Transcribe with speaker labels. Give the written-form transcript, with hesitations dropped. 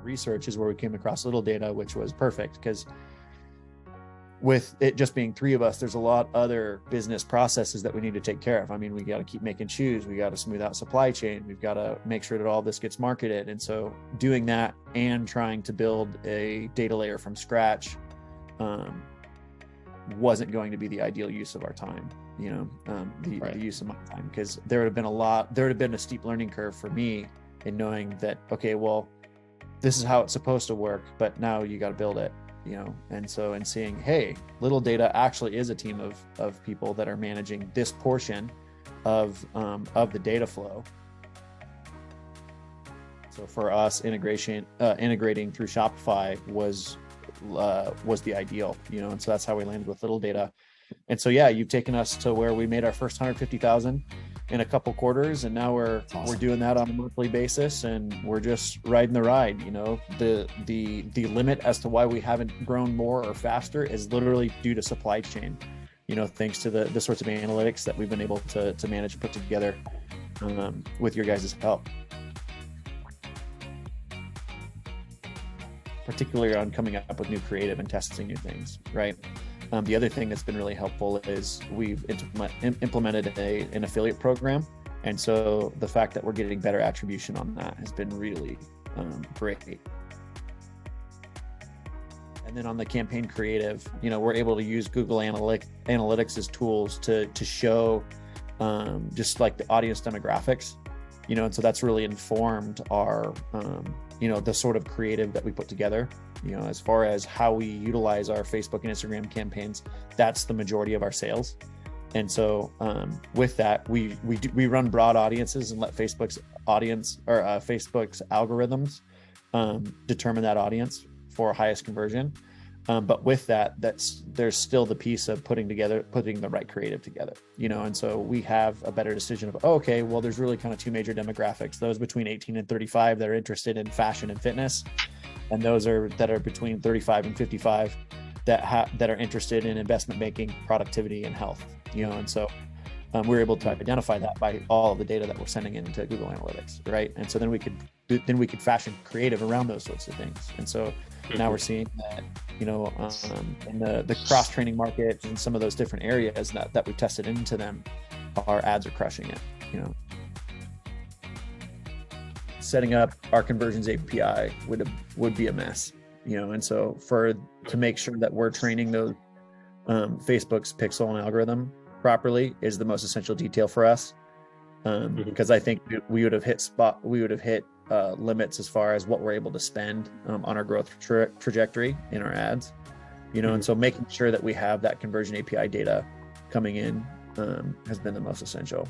Speaker 1: research is where we came across Littledata, which was perfect because with it just being 3 of us, there's a lot other business processes that we need to take care of. I mean, we got to keep making shoes. We got to smooth out supply chain. We've got to make sure that all this gets marketed. And so doing that and trying to build a data layer from scratch wasn't going to be the ideal use of our time, the use of my time, because there would have been a steep learning curve for me in knowing that, okay, well, this is how it's supposed to work, but now you got to build it. And so in seeing, hey, Littledata actually is a team of people that are managing this portion of the data flow. So for us, integrating through Shopify was the ideal, and so that's how we landed with Littledata. And so, yeah, you've taken us to where we made our first 150,000 in a couple quarters, and now we're doing that on a monthly basis, and we're just riding the ride. The limit as to why we haven't grown more or faster is literally due to supply chain, thanks to the sorts of analytics that we've been able to manage and put together with your guys' help, particularly on coming up with new creative and testing new things, right? The other thing that's been really helpful is we've implemented an affiliate program. And so the fact that we're getting better attribution on that has been really great. And then on the campaign creative, we're able to use Google Analytics as tools to show just like the audience demographics, and so that's really informed our, the sort of creative that we put together. As far as how we utilize our Facebook and Instagram campaigns, that's the majority of our sales. And so with that, we run broad audiences and let Facebook's audience or Facebook's algorithms determine that audience for highest conversion. But with that, there's still the piece of putting the right creative together, and so we have a better decision of, okay, well, there's really kind of 2 major demographics, those between 18 and 35 that are interested in fashion and fitness, and those that are between 35 and 55 that are interested in investment banking, productivity, and health, and so we're able to identify that by all of the data that we're sending into Google Analytics, right? And so then we could fashion creative around those sorts of things. And so now we're seeing that, in the cross training market and some of those different areas that we've tested into them, our ads are crushing it. Setting up our conversions API would be a mess, and so to make sure that we're training those Facebook's pixel and algorithm properly is the most essential detail for us, because I think we would have hit limits as far as what we're able to spend on our growth trajectory in our ads, and so making sure that we have that conversion API data coming in has been the most essential.